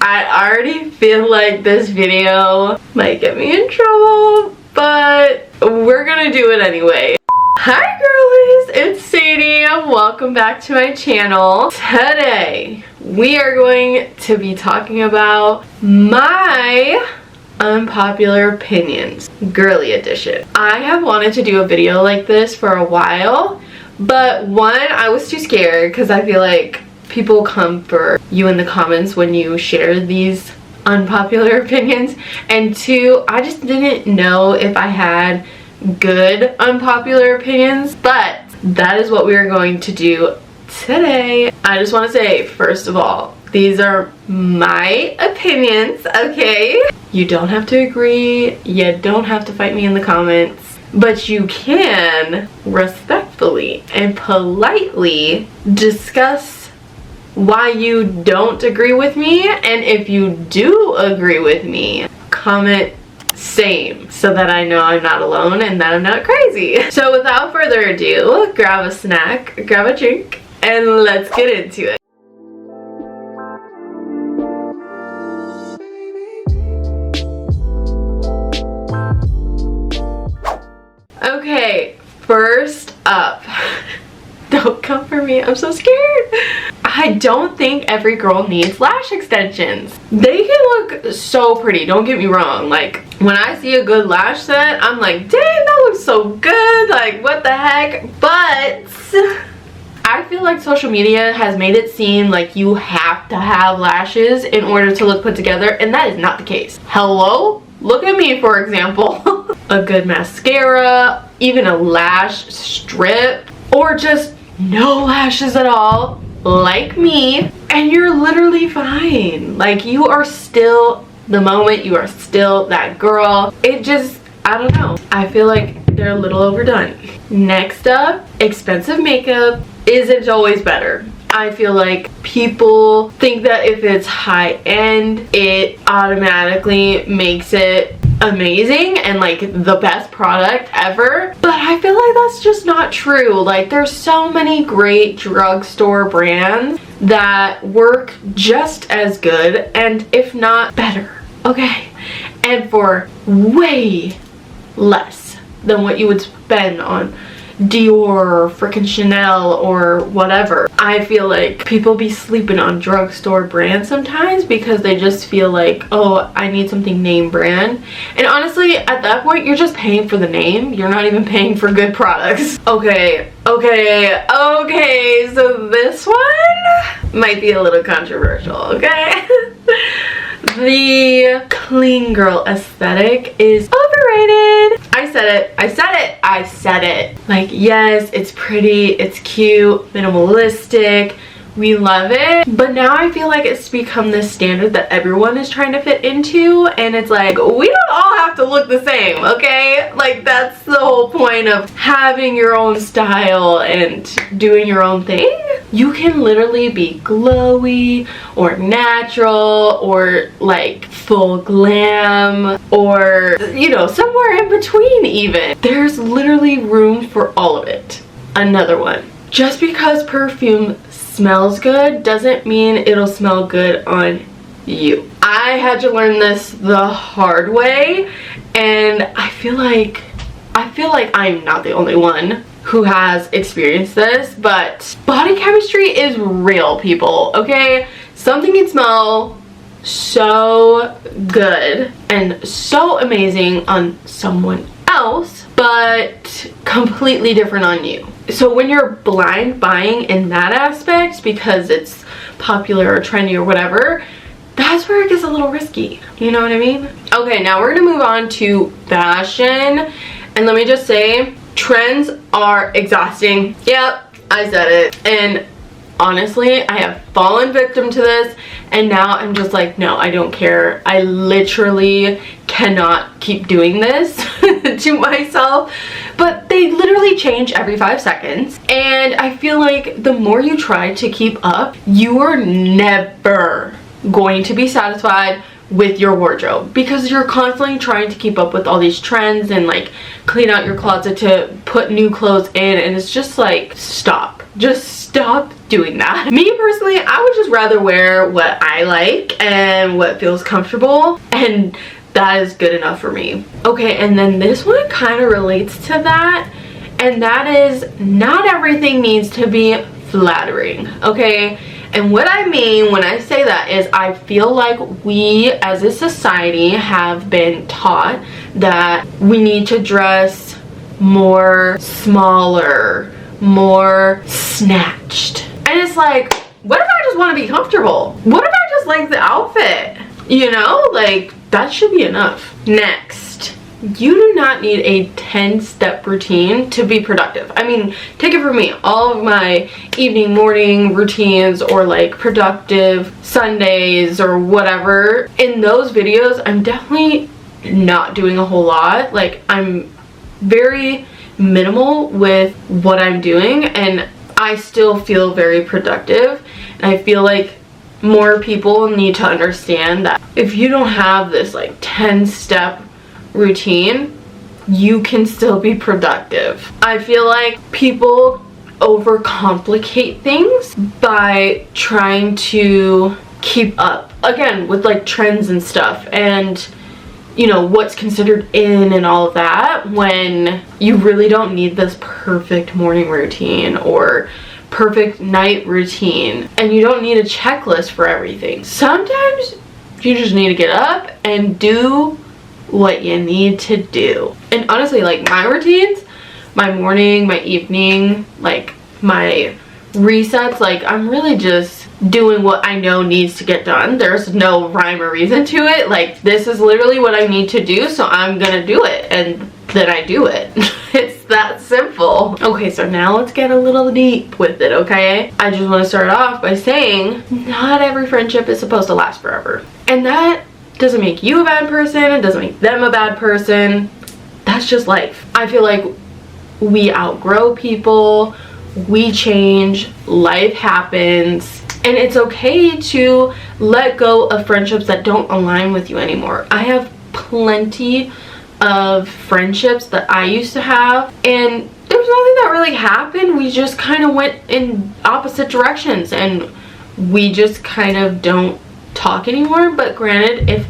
I already feel like this video might get me in trouble, but we're gonna do it anyway. Hi girlies, it's Sadie. Welcome back to my channel. Today, we are going to be talking about my unpopular opinions, girly edition. I have wanted to do a video like this for a while, but one, I was too scared because I feel like people come for you in the comments when you share these unpopular opinions, and two, I just didn't know if I had good unpopular opinions, but that is what we are going to do today. I just want to say, first of all, these are my opinions, okay? You don't have to agree, you don't have to fight me in the comments, but you can respectfully and politely discuss why you don't agree with me, and if you do agree with me, comment same so that I know I'm not alone and that I'm not crazy. So without further ado, grab a snack, grab a drink, and let's get into it. Okay, first up, don't come for me, I'm so scared. I don't think every girl needs lash extensions. They can look so pretty, don't get me wrong. Like, when I see a good lash set, I'm like, dang, that looks so good, like what the heck. But I feel like social media has made it seem like you have to have lashes in order to look put together, and that is not the case. Hello? Look at me, for example. A good mascara, even a lash strip, or just no lashes at all, like me, and you're literally fine. Like, you are still the moment, you are still that girl. It just, I don't know, I feel like they're a little overdone. Next up, expensive makeup isn't always better. I feel like people think that if it's high end, it automatically makes it amazing and like the best product ever, but I feel like that's just not true. Like, there's so many great drugstore brands that work just as good, and if not better, okay, and for way less than what you would spend on Dior or freaking Chanel or whatever. I feel like people be sleeping on drugstore brands sometimes because they just feel like, oh, I need something name brand. And honestly, at that point, you're just paying for the name. You're not even paying for good products. Okay, so this one might be a little controversial, okay? The clean girl aesthetic is overrated. I said it. Like, yes, it's pretty, it's cute, minimalistic, we love it, but now I feel like it's become this standard that everyone is trying to fit into, and it's like, we don't all have to look the same, okay? Like, that's the whole point of having your own style and doing your own thing. You can literally be glowy or natural or like full glam, or, you know, somewhere in between even. There's literally room for all of it. Another one. Just because perfume smells good doesn't mean it'll smell good on you. I had to learn this the hard way, and I feel like I'm not the only one who has experienced this, but body chemistry is real, people, okay? Something can smell so good and so amazing on someone else, but completely different on you. So when you're blind buying in that aspect because it's popular or trendy or whatever, that's where it gets a little risky, you know what I mean? Okay, now we're gonna move on to fashion, and let me just say, trends are exhausting. Yep, I said it. And honestly, I have fallen victim to this, and now I'm just like, no, I don't care. I literally cannot keep doing this to myself. But they literally change every 5 seconds, and I feel like the more you try to keep up, you are never going to be satisfied with your wardrobe, because you're constantly trying to keep up with all these trends and like clean out your closet to put new clothes in, and it's just like, stop, just stop doing that. Me personally, I would just rather wear what I like and what feels comfortable, and that is good enough for me. Okay, and then this one kind of relates to that, and that is not everything needs to be flattering, okay? And what I mean when I say that is I feel like we as a society have been taught that we need to dress more smaller, more snatched. And it's like, what if I just want to be comfortable? What if I just like the outfit? You know, like that should be enough. Next, you do not need a 10-step routine to be productive. I mean, take it from me, all of my evening, morning routines or like productive Sundays or whatever, in those videos, I'm definitely not doing a whole lot. Like, I'm very minimal with what I'm doing and I still feel very productive. And I feel like more people need to understand that if you don't have this like 10-step routine, you can still be productive. I feel like people overcomplicate things by trying to keep up, again, with like trends and stuff, and you know, what's considered in and all of that, when you really don't need this perfect morning routine or perfect night routine, and you don't need a checklist for everything. Sometimes you just need to get up and do what you need to do. And honestly, like my routines, my morning, my evening, like my resets, like I'm really just doing what I know needs to get done. There's no rhyme or reason to it. Like, this is literally what I need to do, so I'm gonna do it, and then I do it. It's that simple. Okay, so now let's get a little deep with it, okay? I just want to start off by saying not every friendship is supposed to last forever, and that doesn't make you a bad person, it doesn't make them a bad person. That's just life. I feel like we outgrow people, we change, life happens, and it's okay to let go of friendships that don't align with you anymore. I have plenty of friendships that I used to have, and there was nothing that really happened. We just kind of went in opposite directions and we just kind of don't talk anymore. But granted, if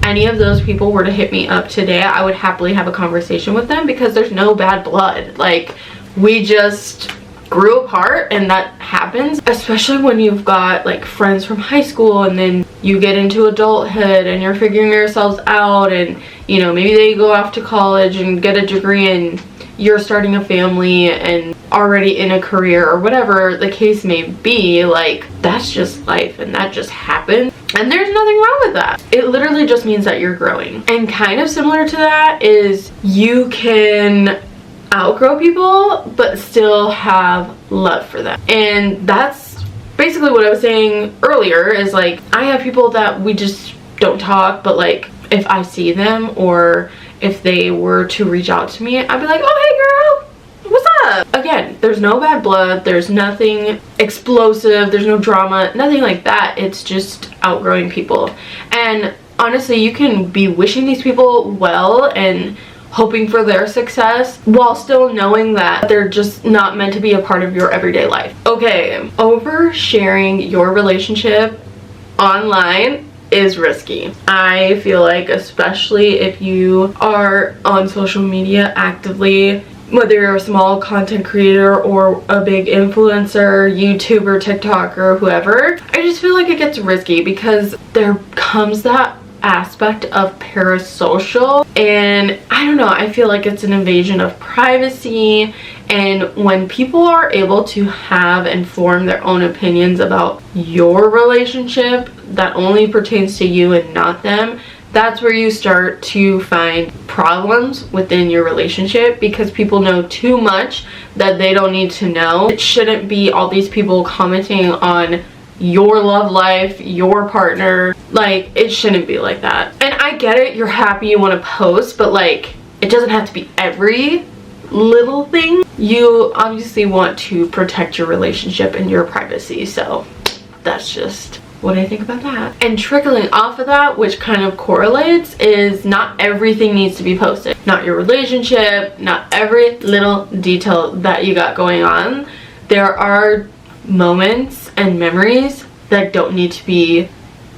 any of those people were to hit me up today, I would happily have a conversation with them because there's no bad blood. Like, we just grew apart, and that happens, especially when you've got like friends from high school and then you get into adulthood and you're figuring yourselves out, and you know, maybe they go off to college and get a degree and you're starting a family and already in a career or whatever the case may be. Like, that's just life and that just happens, and there's nothing wrong with that. It literally just means that you're growing. And kind of similar to that is you can outgrow people but still have love for them, and that's basically what I was saying earlier. Is like, I have people that we just don't talk, but like if I see them or if they were to reach out to me, I'd be like, oh hey girl, what's up? Again, there's no bad blood, there's nothing explosive, there's no drama, nothing like that. It's just outgrowing people. And honestly, you can be wishing these people well and hoping for their success while still knowing that they're just not meant to be a part of your everyday life. Okay, oversharing your relationship online is risky. I feel like, especially if you are on social media actively, whether you're a small content creator or a big influencer, YouTuber, TikToker, whoever, I just feel like it gets risky because there comes that aspect of parasocial, and I don't know, I feel like it's an invasion of privacy. And when people are able to have and form their own opinions about your relationship that only pertains to you and not them, that's where you start to find problems within your relationship, because people know too much that they don't need to know. It shouldn't be all these people commenting on your love life, your partner. Like, it shouldn't be like that. And I get it, you're happy, you want to post, but like, it doesn't have to be every little thing. You obviously want to protect your relationship and your privacy, so that's just what I think about that. And trickling off of that, which kind of correlates, is not everything needs to be posted. Not your relationship, not every little detail that you got going on. There are moments and memories that don't need to be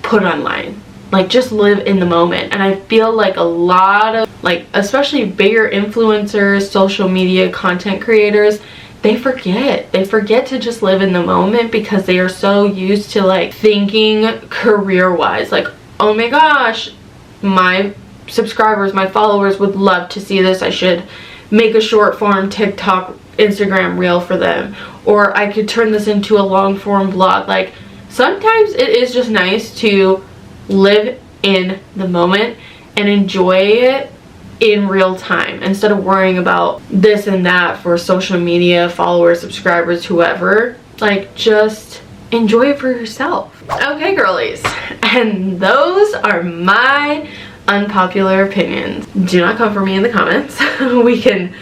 put online. Like, just live in the moment. And I feel like a lot of, like, especially bigger influencers, social media content creators, they forget to just live in the moment because they are so used to, like, thinking career wise, like, oh my gosh, my subscribers, my followers would love to see this, I should make a short form TikTok, Instagram reel for them, or I could turn this into a long form blog. Like, sometimes it is just nice to live in the moment and enjoy it in real time instead of worrying about this and that for social media, followers, subscribers, whoever. Like, just enjoy it for yourself. Okay, girlies, and those are my unpopular opinions. Do not come for me in the comments. We can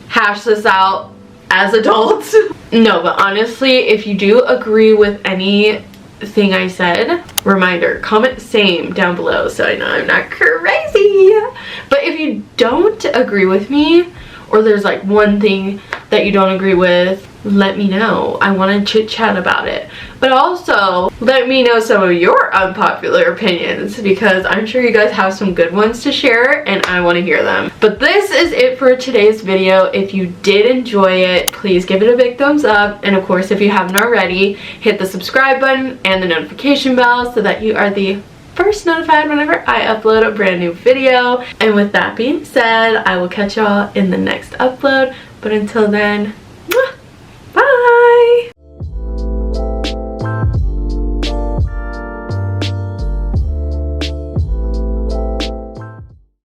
hash this out as adults. No, but honestly, if you do agree with anything I said, reminder, comment same down below so I know I'm not crazy. But if you don't agree with me, or there's like one thing that you don't agree with, let me know. I want to chit chat about it. But also, let me know some of your unpopular opinions, because I'm sure you guys have some good ones to share and I want to hear them. But this is it for today's video. If you did enjoy it, please give it a big thumbs up. And of course, if you haven't already, hit the subscribe button and the notification bell so that you are the first notified whenever I upload a brand new video. And with that being said, I will catch y'all in the next upload. But until then,